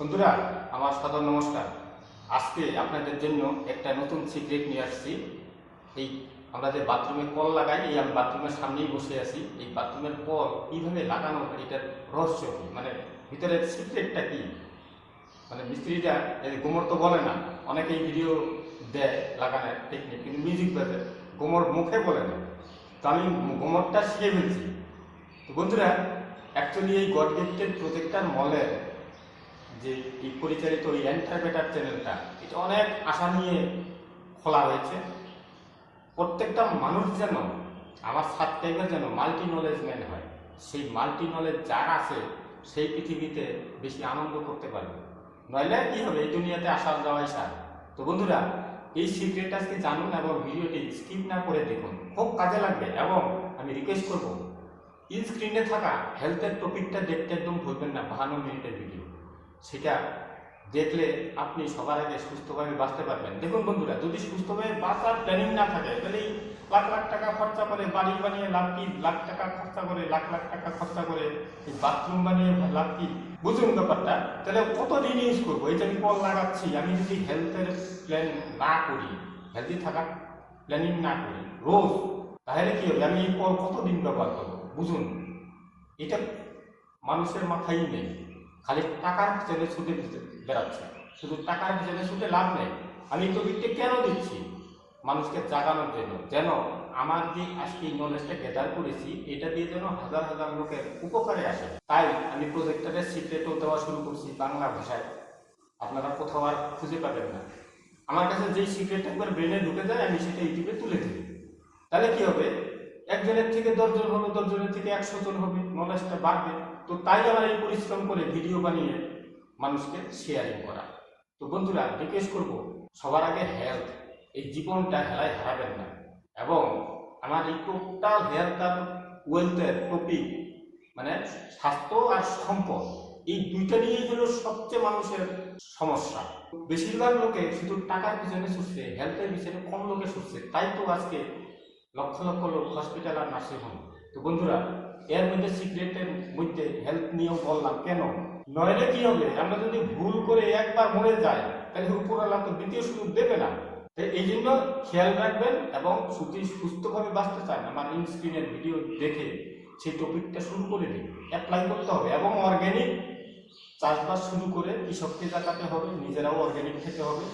বন্ধুরা, আমার সাদর নমস্কার। আজকে আপনাদের জন্য একটা নতুন সিক্রেট নিয়ে আসছি। এই আমরা যে বাথরুমে কল লাগাই, এই আমি বাথরুমের সামনেই বসে আছি। এই বাথরুমের কল কীভাবে লাগানো, এটার রহস্য কি, মানে ভিতরের সিক্রেটটা কি। মানে মিস্ত্রিটা এই গোমর তো বলে না, অনেকেই ভিডিও দেয় লাগানোর টেকনিক, কিন্তু মিউজিক বাজে, গোমর মুখে বলে না। তো আমি গোমরটা শিখে ফেলছি। তো বন্ধুরা, অ্যাকচুয়ালি এই গড গিফটেড প্রজেক্টার মলের যে এই পরিচালিত ওই এন্টারপ্রেটার চ্যানেলটা, এটা অনেক আশা নিয়ে খোলা হয়েছে। প্রত্যেকটা মানুষ যেন, আমার সাবস্ক্রাইবার যেন মাল্টি নলেজ ম্যান হয়। সেই মাল্টি নলেজ যার আছে সেই পৃথিবীতে বেশি আনন্দ করতে পারবে, নইলে কি হবে, এই দুনিয়াতে আসা যাওয়াই সার। তো বন্ধুরা, এই সিক্রেট আজকে জানুন এবং ভিডিওটি স্কিপ না করে দেখুন, খুব কাজে লাগবে। এবং আমি রিকোয়েস্ট করব, স্ক্রিনে থাকা হেলথের টপিকটা দেখতে একদম ভুলবেন না। 52 মিনিটের ভিডিও, সেটা দেখলে আপনি সবার আগে সুস্থভাবে বাঁচতে পারবেন। দেখুন বন্ধুরা, যদি সুস্থভাবে বাঁচার প্ল্যানিং না থাকে, তাহলে লাখ লাখ টাকা খরচা করে বাড়ি বানিয়ে লাভ কি, লাখ টাকা খরচা করে, লাখ লাখ টাকা খরচা করে এই বাথরুম বানিয়ে লাভ কি? বুঝুন ব্যাপারটা। তাহলে কতদিন ইউজ করবো? এই যে আমি কল লাগাচ্ছি, আমি যদি হেলথের প্ল্যান না করি, হেলদি থাকার প্ল্যানিং না করি রোজ, তাহলে কি হবে? আমি এই কল কতদিন ব্যবহার করবো? বুঝুন, এটা মানুষের মাথায় নেই। খালি টাকার পিছনে ছুটে বেড়াচ্ছে, শুধু টাকার পিছনে ছুটে লাভ নেই। আমি টপিকটা কেন দিচ্ছি? মানুষকে জাগানোর জন্য, যেন আমার যে আজকে এই নলেজটা গ্যাদার করেছি, এটা দিয়ে যেন হাজার হাজার লোকের উপকারে আসে। তাই আমি প্রজেক্টরের সিক্রেটও দেওয়া শুরু করছি বাংলা ভাষায়। আপনারা কোথাও আর খুঁজে পাবেন না। আমার কাছে যেই সিক্রেট একবার ব্রেনে ঢুকে যায়, আমি সেটা ইউটিউবে তুলে দিই। তাহলে কি হবে? একজনের থেকে 10 জন হবে, 10 জনের থেকে 100 জন হবে, নলেজটা বাড়বে। তো তাই আমার এই পরিশ্রম করে ভিডিও বানিয়ে মানুষকে শেয়ারিং করা। তো বন্ধুরা, রিকোয়েস্ট করব, সবার আগে হেলথ, এই জীবনটা হেলায় হারাবেন না। এবং আমার এই টোটাল হেলথ আর ওয়েলথের টপিক, মানে স্বাস্থ্য আর সম্পদ, এই দুইটা নিয়েই হলো সবচেয়ে মানুষের সমস্যা। বেশিরভাগ লোকে শুধু টাকার পিছনে ছুটছে, হেলথের পিছনে কম লোকে ছুটছে। তাই তো আজকে লক্ষ লক্ষ লোক হসপিটাল আর নার্সিং হোম। তো বন্ধুরা, এর মধ্যে সিক্রেটের মধ্যে হেলথ নিয়েও বললাম কেন, নইলে কি হবে? আমরা যদি ভুল করে একবার মরে যাই, তাহলে উপরওয়ালা তো দ্বিতীয় সুযোগ দেবে না। এই জন্য খেয়াল রাখবেন। এবং যদি সুস্থভাবে বাঁচতে চান, আমার স্ক্রিনের ভিডিও দেখে সেই টপিকটা শুরু করে দিন, অ্যাপ্লাই করতে হবে। এবং অর্গ্যানিক চাষবাস শুরু করে কৃষককে জাগাতে হবে, নিজেরাও অর্গ্যানিক খেতে হবে।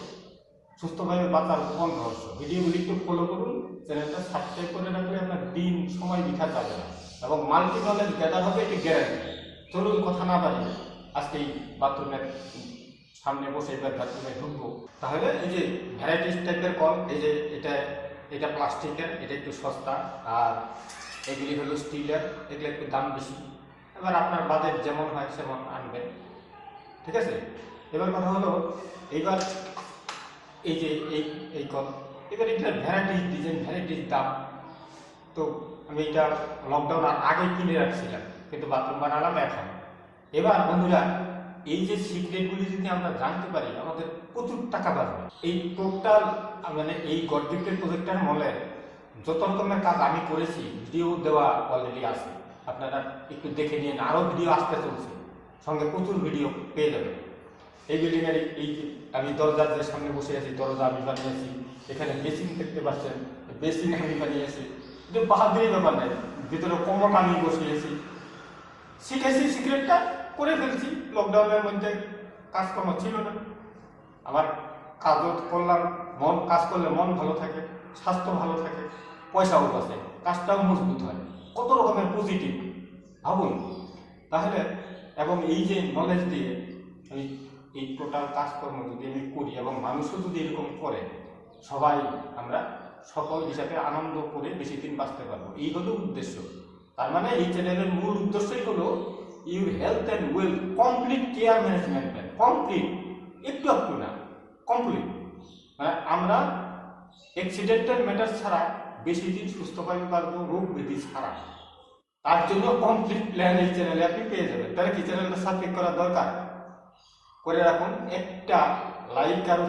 সুস্থভাবে বাঁচার কোন রহস্য, ভিডিওগুলি একটু ফলো করুন, চ্যানেলটা সাবস্ক্রাইব করে রাখলে আপনার দিন সময় লিখা যাবে না এবং মাল্টি নলেজ গ্যাদার হবে, এটি গ্যারান্টি। চলুন কথা না বাড়িয়ে আজকে এই বাথরুমের সামনে বসে এবার বাথরুমে ঢুকবো। তাহলে এই যে ভ্যারাইটিস টাইপের কল, এই যে এটা প্লাস্টিকের, এটা একটু সস্তা, আর এগুলি হলো স্টিলের, এগুলো একটু দাম বেশি। এবার আপনার বাজেট যেমন হয় সেমন আনবেন, ঠিক আছে? এবার কথা হলো, এইবার এই যে এই কল, এবার এটার ভ্যারাইটিস ডিজাইন, ভ্যারাইটিস দাম। তো আমি এটা লকডাউন আগে কিনে রাখছিলাম, কিন্তু বাথরুম বানালাম এখন। এবার বন্ধুরা, এই যে সিক্রেটগুলি যদি আমরা জানতে পারি, আমাদের প্রচুর টাকা বাঁচবে। এই টোটাল মানে এই গড গিফটেড প্রজেক্টের মলে যত রকমের কাজ আমি করেছি, ভিডিও দেওয়া অলরেডি আছে, আপনারা একটু দেখে নিন। আরও ভিডিও আসতে চলছে, সঙ্গে প্রচুর ভিডিও পেয়ে যাবেন। এই বিল্ডিংয়ের এই আমি দরজার যে সামনে বসে আছি, দরজা আমি বানিয়েছি। এখানে বেসিন দেখতে পাচ্ছেন, বেসিন আমি বানিয়েছি। কিন্তু বাহাদুরি ব্যাপার নেই, ভিতরে কমট আমি বসিয়েছি। শিখেছি, সিক্রেটটা করে ফেলছি। লকডাউনের মধ্যে কাজকর্ম ছিল না, আবার কাজও করলাম। কাজ করলে মন ভালো থাকে, স্বাস্থ্য ভালো থাকে, পয়সাও বাঁচে, কাজটাও মজবুত হয়। কত রকমের পজিটিভ ভাবুন তাহলে। এবং এই যে নলেজ দিয়ে আমি এই টোটাল কাজকর্ম যদি আমি করি এবং মানুষও যদি এরকম করে, সবাই আমরা সকল হিসাবে আনন্দ করে বেশি দিন বাঁচতে পারবো। এই হলো উদ্দেশ্য। তার মানে এই চ্যানেলের মূল উদ্দেশ্যই হলো your health and wealth complete care management plan. Complete, একটু একটু না, কমপ্লিট। মানে আমরা অ্যাক্সিডেন্টাল ম্যাটার ছাড়া বেশি দিন সুস্থভাবে পারবো, রোগ ব্যাধি ছাড়া। তার জন্য কমপ্লিট প্ল্যান এই চ্যানেলে আপনি পেয়ে যাবেন। তাহলে কি চ্যানেলটা সাবস্ক্রাইব করা দরকার? করে রাখুন। একটা লাইক আর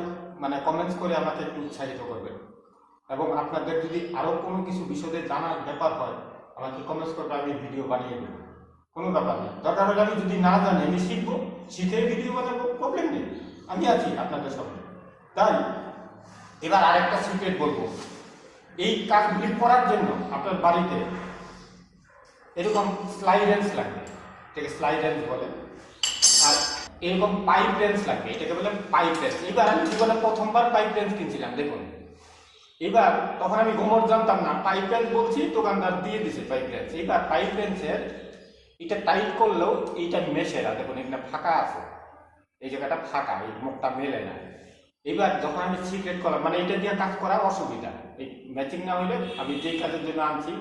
মানে কমেন্টস করে আমাকে একটু উৎসাহিত করবেন। এবং আপনাদের যদি আরও কোনো কিছু বিষয়ে জানার ব্যাপার হয়, আমাকে কমেন্টস করবে, আমি ভিডিও বানিয়ে দেবো। কোনো ব্যাপার নেই। দরকার হলে আমি যদি না জানি আমি শিখবো, শিখে ভিডিও বানাবো, প্রবলেম নেই, আমি আছি আপনাদের সামনে। তাই এবার আরেকটা সিক্রেট বলবো, এই কাজগুলি করার জন্য আপনার বাড়িতে এরকম স্লাই রেঞ্জ লাগবে, এটাকে স্লাই রেঞ্জ বলে, আর এরকম পাইপ রেঞ্জ লাগবে, এটাকে বলে পাইপ রেঞ্জ। এবার আমি জীবনে প্রথমবার পাইপ রেঞ্জ কিনছিলাম, দেখুন এবার তখন আমি গোমর জানতাম না, পাইপ রেঞ্জ বলছি, দোকানদার দিয়ে দিছে পাইপ রেঞ্জ। এবার পাইপ রেঞ্জের এটা টাইট করলেও এইটা মেশে না, দেখুন এখানে ফাঁকা আছে, এই জায়গাটা ফাঁকা, এই মুখটা মেলে না। এবার যখন আমি সিক্রেট করলাম, মানে এটা দিয়ে কাজ করা অসুবিধা, এই ম্যাচিং না হইলে আমি যেই কাজের জন্য আনছি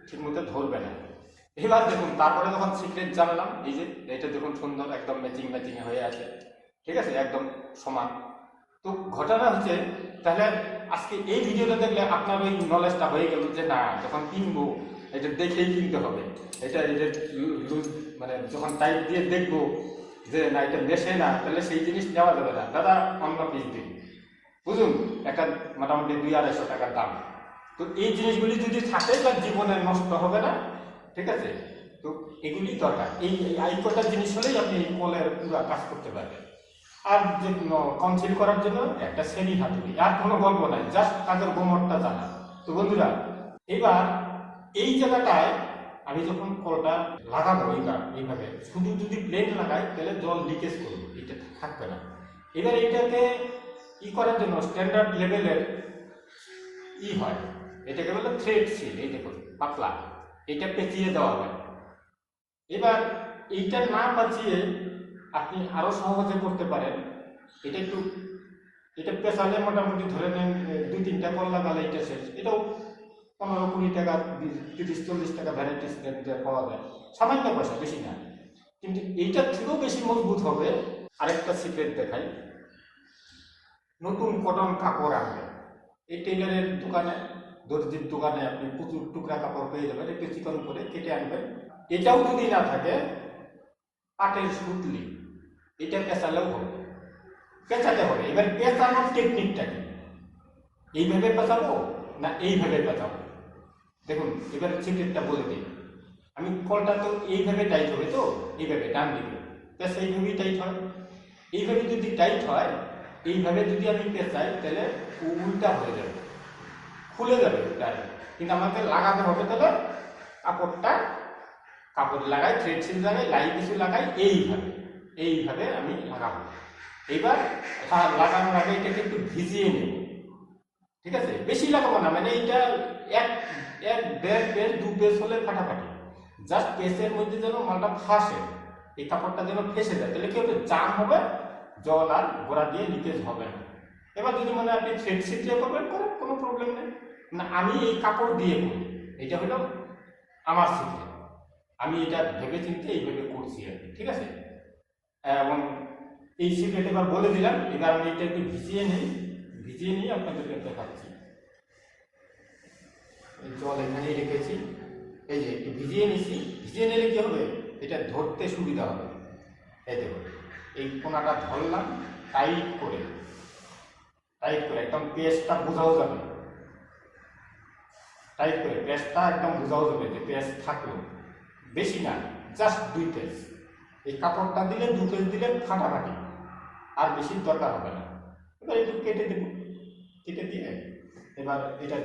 ঠিক মতো ধরবে না। এবার দেখুন তারপরে যখন সিক্রেট জানলাম, এই যে এটা দেখুন সুন্দর একদম ম্যাচিং ম্যাচিং হয়ে আছে, ঠিক আছে, একদম সমান। তো ঘটনা হচ্ছে, তাহলে আজকে এই ভিডিওটা দেখলে আপনার ওই নলেজটা হয়ে গেল যে না, যখন কিনবো এটা দেখেই কিনতে হবে, এটা মানে যখন টাইপ দিয়ে দেখবো যে না এটা মেশে না, তাহলে সেই জিনিস নেওয়া যাবে না, দাদা অন্য পিস দিন, বুঝুন, একটা মোটামুটি 200-250 টাকার দাম। তো এই জিনিসগুলি যদি থাকে তার জীবনে নষ্ট হবে না, ঠিক আছে। তো এগুলি দরকার, এই কটা জিনিস হলেই আপনি এই কলের পুরো কাজ করতে পারবেন। আর যে কনসিল করার জন্য একটা শ্রেণী হাতুড়ি, আর কোনো গল্প নাই, জাস্ট কাজের গোমরটা জানা। তো বন্ধুরা, এবার এই জায়গাটায় আমি যখন কলটা লাগাবো, এইভাবে শুধু যদি প্লেন লাগাই তাহলে জল লিকেজ করবে, এটা থাকবে না। এবার এইটাকে করার জন্য স্ট্যান্ডার্ড লেভেলের হয়, এটাকে বলে থ্রেড সিল, এই দেখুন পাতলা, এটা পেঁচিয়ে দেওয়া হয়। এবার এইটা না পাচিয়ে আপনি আরো সহজে করতে পারেন, এটা পেঁচালে মোটামুটি ধরে নেন 2-3টা কল লাগালে এটা শেষ। এটাও 15-20 টাকা, 30-40 টাকা ভ্যারাইটিস পাওয়া যায়, সামান্য পয়সা, বেশি না। কিন্তু এইটার থেকেও বেশি মজবুত হবে। আরেকটা সিক্রেট দেখাই, নতুন কটন কাপড় আনবে, এই টেইলারের দোকানে, দর্জির দোকানে আপনি প্রচুর টুকরা কাপড় পেয়ে যাবেন, একটু চিকন করে কেটে আনবেন। এটাও যদি না থাকে, পাটের সুতলি, এটা পেঁচালেও হবে, পেঁচাতে হবে। এবার পেঁচানোর টেকনিকটা কি, এইভাবে পেঁচাবো না এইভাবে পেঁচাবো, দেখুন এবার সিক্রেটটা বলে দিই আমি। কলটা তো এইভাবে টাইট হবে, তো এইভাবে ডান দিকে পেঁচা, এইভাবেই টাইট হয়। এইভাবে যদি টাইট হয়, এইভাবে যদি আমি পেঁচাই তাহলে উল্টা হয়ে যাবে, খুলে যাবে ডাইরেক্ট। কিন্তু আমাকে লাগাতে হবে, তাহলে কাপড় লাগাই, থ্রেড সিল লাগাই, লাই কিছু লাগাই, এইভাবে আমি লাগাবো। এইবার লাগানোর আগে এটাকে একটু ভিজিয়ে নেব, ঠিক আছে, বেশি লাগাবো না, মানে এইটা এক 1.5 পেজ 2 পেজ হলে ফাটাফাটি, জাস্ট পেজের মধ্যে যেন মালটা ফাঁসে, এই কাপড়টা যেন ফেসে যায়, তাহলে কি হবে, জাম হবে, জল আর গোড়া দিয়ে লিকেজ হবে না। এবার যদি মনে আপনি থ্রেড সিল দিয়ে করবেন, কোনো প্রবলেম নেই, না আমি এই কাপড় দিয়ে করি, এটা হলো আমার সিক্রেট, আমি এটা ভেবে চিন্তে এইভাবে করছি আর কি, ঠিক আছে। এবং এই সিক্রেট এবার বলে দিলাম। এবার আমি এটা একটু ভিজিয়ে নিই আপনাদেরকে দেখাচ্ছি। জল এখানেই রেখেছি, এই যে একটু ভিজিয়ে নিছি, ভিজিয়ে নিলে কি হবে, এটা ধরতে সুবিধা হবে। এই দেখুন, এই কোনাটা ধরলাম, টাইট করে একদম পেস্টটা বোঝাও যাবে, টাইট করে পেস্টটা একদম বোঝাও যাবে যে পেস্ট থাকলো, বেশি না, জাস্ট 2 পেজ। এই কাপড়টা দিলে 2 পেজ দিলে ফাটাফাটি, আর বেশি দরকার হবে না। এবার একটু কেটে দেবো, কেটে দিয়ে এবার এটা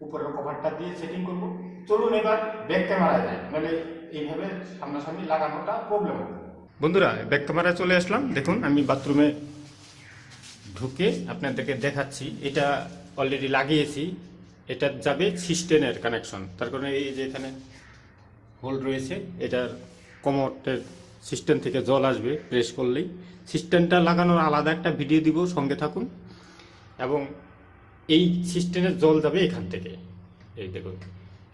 উপরের কভারটা দিয়ে সেটিং করবো। চলুন এবার ব্যাক ক্যামেরায় যাই, মানে এইভাবে সামনাসামনি লাগানোটা প্রবলেম হবে। বন্ধুরা, ব্যাক ক্যামেরায় চলে আসলাম। দেখুন আমি বাথরুমে ঢুকে আপনাদেরকে দেখাচ্ছি, এটা অলরেডি লাগিয়েছি, এটা যাবে সিস্টেমের কানেকশন, তার কারণে এই যে এখানে হোল রয়েছে, এটার কমোডের সিস্টেম থেকে জল আসবে প্রেস করলেই। সিস্টেমটা লাগানোর আলাদা একটা ভিডিও দিব, সঙ্গে থাকুন। এবং এই সিস্টেমের জল যাবে এখান থেকে, এই দেখুন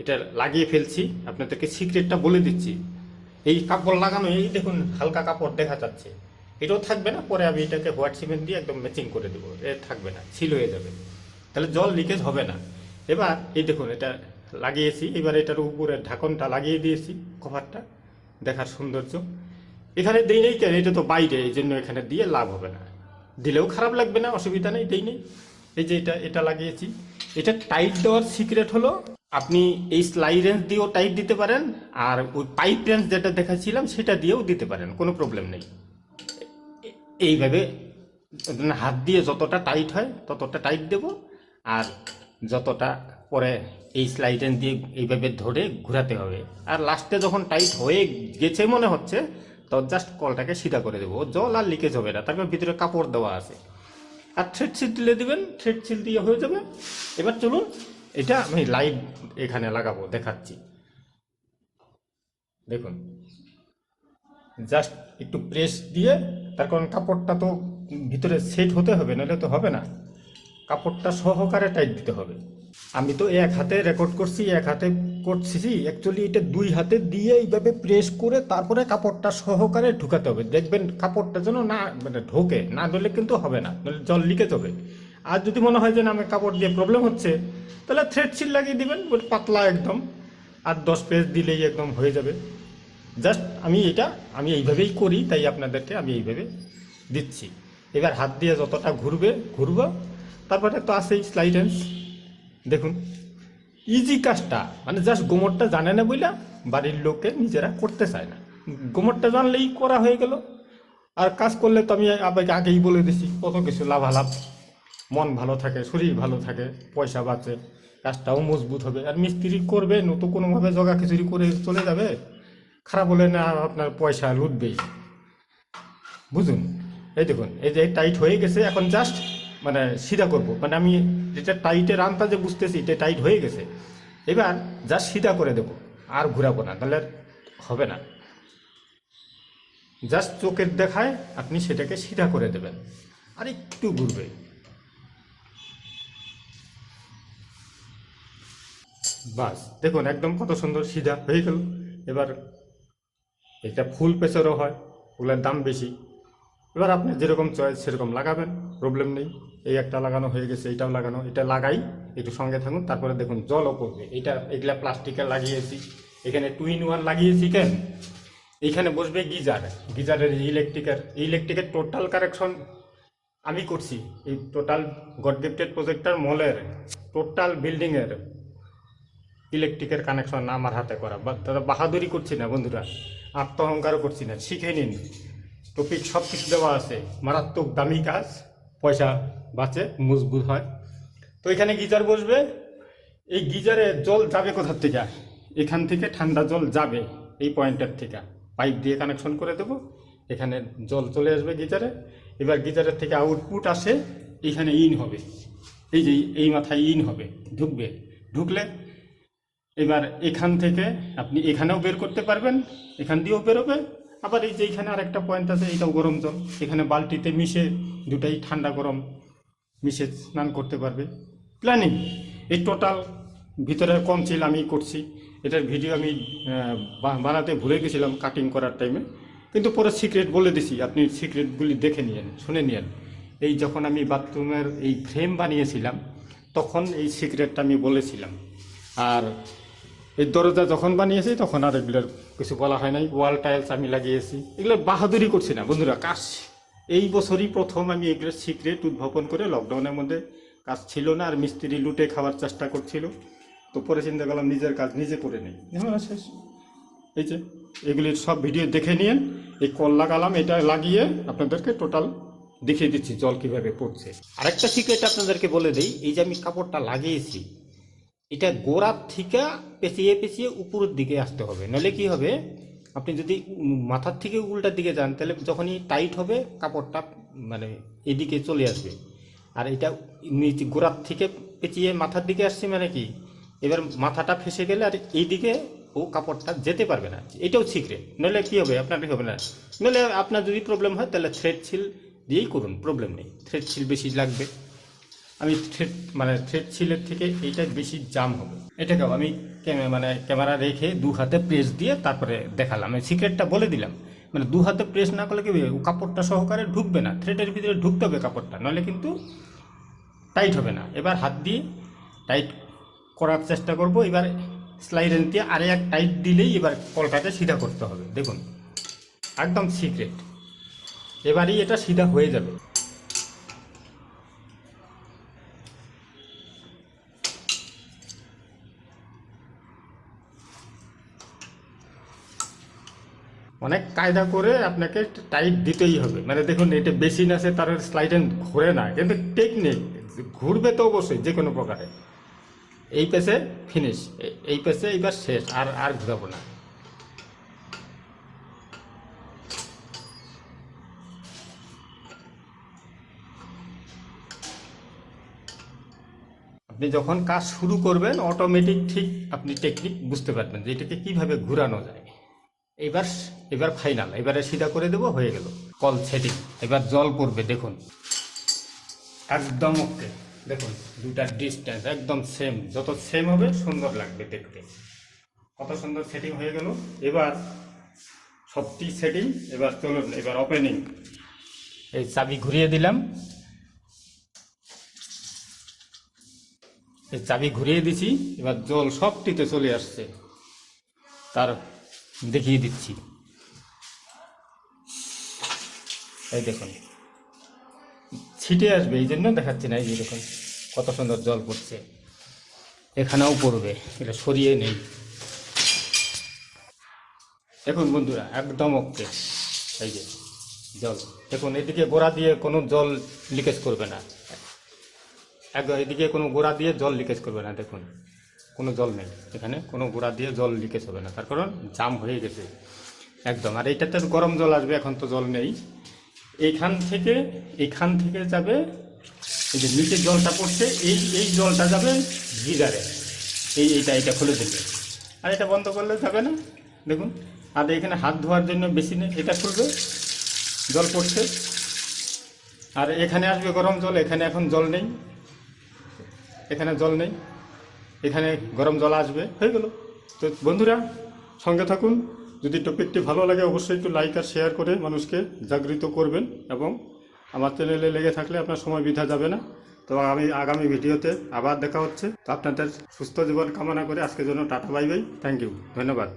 এটা লাগিয়ে ফেলছি, আপনাদেরকে সিক্রেটটা বলে দিচ্ছি। এই কাপড় লাগানো, এই দেখুন হালকা কাপড় দেখা যাচ্ছে, এটাও থাকবে না, পরে আমি এটাকে হোয়াইট সিমেন্ট দিয়ে একদম ম্যাচিং করে দেবো, এ থাকবে না, ছিল হয়ে যাবে, তাহলে জল লিকেজ হবে না। এবার এই দেখুন এটা লাগিয়েছি, এবার এটার উপরে ঢাকনটা লাগিয়ে দিয়েছি, কভারটা দেখার সৌন্দর্য। এখানে দেই নেই কেন, এটা তো বাইরে, এই জন্য এখানে দিয়ে লাভ হবে না, দিলেও খারাপ লাগবে না, অসুবিধা নেই, দেই নেই। এই যে এটা লাগিয়েছি, এটা টাইট দেওয়ার সিক্রেট হলো আপনি এই স্লাই রেঞ্জ দিয়েও টাইট দিতে পারেন, আর ওই পাইপ রেঞ্জ যেটা দেখাচ্ছিলাম সেটা দিয়েও দিতে পারেন, কোনো প্রবলেম নেই। এইভাবে হাত দিয়ে যতটা টাইট হয় ততটা টাইট দেব, আর যতটা পরে এই স্লাই রেঞ্জ দিয়ে এইভাবে ধরে ঘোরাতে হবে। আর লাস্টে যখন টাইট হয়ে গেছে মনে হচ্ছে, তো জাস্ট কলটাকে সিধা করে দেবো, জল আর লিকেজ হবে না, তারপর ভিতরে কাপড় দেওয়া আছে। আর থ্রেড সিল দিলে দিবেন, থ্রেড সিল দিয়ে হয়ে যাবে। এবার চলুন এটা আমি লাইভ এখানে লাগাবো, দেখাচ্ছি। দেখুন, জাস্ট একটু প্রেস দিয়ে, তার কারণ কাপড়টা তো ভিতরে সেট হতে হবে, নাহলে তো হবে না। কাপড়টা সহকারে টাইট দিতে হবে। আমি তো এক হাতে রেকর্ড করছি, এক হাতে করছি, অ্যাকচুয়ালি এটা দুই হাতে দিয়ে এইভাবে প্রেস করে তারপরে কাপড়টা সহকারে ঢুকাতে হবে। দেখবেন কাপড়টা যেন না মানে ঢোকে, না ধরলে কিন্তু হবে না, নাহলে জল লিকেজ হবে। আর যদি মনে হয় যে না আমি কাপড় দিয়ে প্রবলেম হচ্ছে, তাহলে থ্রেড সিল লাগিয়ে দিবেন, পাতলা একদম, আর 10 পেজ দিলেই একদম হয়ে যাবে। জাস্ট আমি এইভাবেই করি, তাই আপনাদেরকে আমি এইভাবে দিচ্ছি। এবার হাত দিয়ে যতটা ঘুরবো, তারপরে তো আছেই স্লাইড রেঞ্জ। দেখুন ইজি কাজটা, মানে জাস্ট গোমরটা জানে না বইলা বাড়ির লোকে নিজেরা করতে চায় না, গোমরটা জানলেই করা হয়ে গেল। আর কাজ করলে তো আমি আগেই বলে দিছি কত কিছু লাভালাভ, মন ভালো থাকে, শরীর ভালো থাকে, পয়সা বাঁচে, কাজটাও মজবুত হবে। আর মিস্ত্রি করবে নতো কোনোভাবে জগা খিচুড়ি করে চলে যাবে, খারাপ হলে না আপনার পয়সা লুটবেই, বুঝুন। এই দেখুন, এই যে টাইট হয়ে গেছে, এখন জাস্ট মানে সিধা করব, মানে আমি যেটা টাইটের আন্দাজে বুঝতেছি এটা টাইট হয়ে গেছে, এবার জাস্ট সিধা করে দেব, আর ঘুরাবো না, তাহলে হবে না। জাস্ট চোখের দেখায় আপনি সেটাকে সিধা করে দেবেন, আর একটু ঘুরবে। বাস দেখুন একদম কত সুন্দর সিধা হয়ে গেল। এবার এটা ফুল পেসেরও হয়, ওগুলোর দাম বেশি। এবার আপনি যেরকম চয়েস সেরকম লাগাবেন, প্রবলেম নেই। এই একটা লাগানো হয়ে গেছে, এটাও লাগানো, এটা লাগাই, একটু সঙ্গে থাকুন। তারপরে দেখুন জলও পড়বে। এগুলা প্লাস্টিকের লাগিয়েছি, এখানে 2-in-1 লাগিয়েছি। কেন এইখানে বসবে গিজার, গিজারের ইলেকট্রিকের টোটাল কারেকশন আমি করছি। এই টোটাল গড গিফটেড প্রজেক্টর মলের টোটাল বিল্ডিংয়ের ইলেকট্রিকের কানেকশন আমার হাতে করা। দাদা বাহাদুরি করছি না বন্ধুরা, আত্ম অহংকারও করছি না, শিখে নিন। টপিক সব কিছু দেওয়া আছে, মারাত্মক দামি কাজ, পয়সা বাঁচে, মজবুত হয়। তো এখানে গিজার বসবে, এই গিজারে জল যাবে কোথার থেকে? এখান থেকে ঠান্ডা জল যাবে এই পয়েন্টের থেকে, পাইপ দিয়ে কানেকশন করে দেবো, এখানে জল চলে আসবে গিজারে। এবার গিজারের থেকে আউটপুট আসে, এইখানে ইন হবে, এই যে এই মাথায় ইন হবে, ঢুকলে এবার এখান থেকে আপনি এখানেও বের করতে পারবেন, এখান দিয়েও বেরোবে। আবার এই যে এখানে আরেকটা পয়েন্ট আছে, এইটাও গরম জল, এখানে বালতিতে মিশে দুটাই ঠান্ডা গরম মিশে স্নান করতে পারবে। প্ল্যানিং এই টোটাল ভিতরের কনসিল আমি করছি। এটার ভিডিও আমি বানাতে ভুলে গেছিলাম কাটিং করার টাইমে, কিন্তু পরে সিক্রেট বলে দিছি, আপনি সিক্রেটগুলি দেখে নিয়েন, শুনে নিয়েন। এই যখন আমি বাথরুমের এই ফ্রেম বানিয়েছিলাম তখন এই সিক্রেটটা আমি বলেছিলাম। আর এই দরজা যখন বানিয়েছি তখন আর এগুলোর কিছু বলা হয় নাই। ওয়াল টাইলস আমি লাগিয়েছি, এগুলো বাহাদুরি করছি না বন্ধুরা, কাজ এই বছরই প্রথম আমি এগুলোর সিক্রেট উদ্ভাবন করে। লকডাউনের মধ্যে কাজ ছিল না, আর মিস্ত্রি লুটে খাওয়ার চেষ্টা করছিল, তো পরে চিন্তা করলাম নিজের কাজ নিজে করে নেই, ঝামেলা শেষ। এই যে এগুলির সব ভিডিও দেখে নিন। এই কল লাগালাম, এটা লাগিয়ে আপনাদেরকে টোটাল দেখিয়ে দিচ্ছি জল কিভাবে পড়ছে। আরেকটা সিক্রেট আপনাদেরকে বলে দিই, এই যে আমি কাপড়টা লাগিয়েছি, এটা গোড়ার থেকে পেঁচিয়ে পেঁচিয়ে উপরের দিকে আসতে হবে, নইলে কি হবে, আপনি যদি মাথার থেকে উল্টার দিকে যান তাহলে যখনই টাইট হবে কাপড়টা মানে এদিকে চলে আসবে। আর এটা নিচে গোড়ার থেকে পেঁচিয়ে মাথার দিকে আসছে মানে কি, এবার মাথাটা ফেসে গেলে আর এইদিকে ও কাপড়টা যেতে পারবে না। এটাও সিক্রেট, নইলে কি হবে, আপনার হবে না। নইলে আপনার যদি প্রবলেম হয় তাহলে থ্রেড সিল দিয়েই করুন, প্রবলেম নেই। থ্রেড সিল বেশি লাগবে, আমি থ্রেড সিলের থেকে এইটা বেশি জাম হবে। এটাকেও আমি ক্যামেরা রেখে 2 হাতে প্রেস দিয়ে তারপরে দেখালাম, আমি সিক্রেটটা বলে দিলাম। মানে 2 হাতে প্রেস না করলে কি কাপড়টা সহকারে ঢুকবে না, থ্রেডের ভিতরে ঢুকতে হবে কাপড়টা, নাহলে কিন্তু টাইট হবে না। এবার হাত দিয়ে টাইট করার চেষ্টা করব। এবার স্লাইডেন দিয়ে আরে এক টাইট দিলেই এবার কলটাকে সিধা করতে হবে। দেখুন একদম সিক্রেট, এবারই এটা সিধা হয়ে যাবে। অনেক কায়দা করে আপনাকে টাইট দিতেই হবে। মানে দেখুন, এটা বেসিন আছে, তার স্লাইড ঘোরে না, কিন্তু টেকনিক ঘুরবে তো অবশ্যই যে কোনো প্রকারে। এই পেছে ফিনিশ, এই পেছে এইবার শেষ, আর আর ঘুরাবো না। আপনি যখন কাজ শুরু করবেন অটোমেটিক ঠিক আপনি টেকনিক বুঝতে পারবেন যে এটাকে কিভাবে ঘুরানো যায়। এবার এবার ফাইনাল, এবারে সিধা করে দেবো, হয়ে গেল কল সেটিং। এবার জল পড়বে, দেখুন একদম ওকে। দেখুন দুটার ডিস্টেন্স একদম সেম, যত সেম হবে সুন্দর লাগবে দেখতে। কত সুন্দর সেটিং হয়ে গেল। এবার সবটি সেটিং, এবার চলুন এবার ওপেনিং। এই চাবি ঘুরিয়ে দিলাম, এই চাবি ঘুরিয়ে দিছি, এবার জল সবটিতে চলে আসছে। তার দেখিয়ে দিচ্ছি, এই দেখুন ছিটে আসবে, এই জন্য দেখাচ্ছি না। এই যে দেখুন কত সুন্দর জল পড়ছে, এখানেও পড়বে, এটা সরিয়ে নেই। দেখুন বন্ধুরা একদম ওকে। এই যে জল দেখুন, এদিকে গোড়া দিয়ে কোনো জল লিকেজ করবে না, একদম এদিকে কোনো গোড়া দিয়ে জল লিকেজ করবে না। দেখুন কোনো জল নেই এখানে, কোনো গোড়া দিয়ে জল লিকেজ হবে না, তার কারণ জাম হয়ে গেছে একদম। আর এইটাতে গরম জল আসবে, এখন তো জল নেই। এইখান থেকে যাবে, এই যে নিচে জলটা পড়ছে, এই জলটা যাবে গিজারে, এইটা খুলে দেবে, আর এটা বন্ধ করলে যাবে না। দেখুন, আর এখানে হাত ধোয়ার জন্য বেসিনে এটা খুলবে, জল পড়ছে, আর এখানে আসবে গরম জল। এখানে এখন জল নেই, এখানে জল নেই, এখানে গরম জল আসবে, হয়ে গেল। তো বন্ধুরা সঙ্গে থাকুন। যদি টপিকটি ভালো লাগে অবশ্যই একটু লাইক আর শেয়ার করে মানুষকে জাগৃত করবেন, এবং আমার চ্যানেলে লেগে থাকলে আপনার সময় বৃথা যাবে না। তো আমি আগামী ভিডিওতে আবার দেখা হচ্ছে। তো আপনাদের সুস্থ জীবন কামনা করে আজকের জন্য tata, bye bye, thank you, ধন্যবাদ।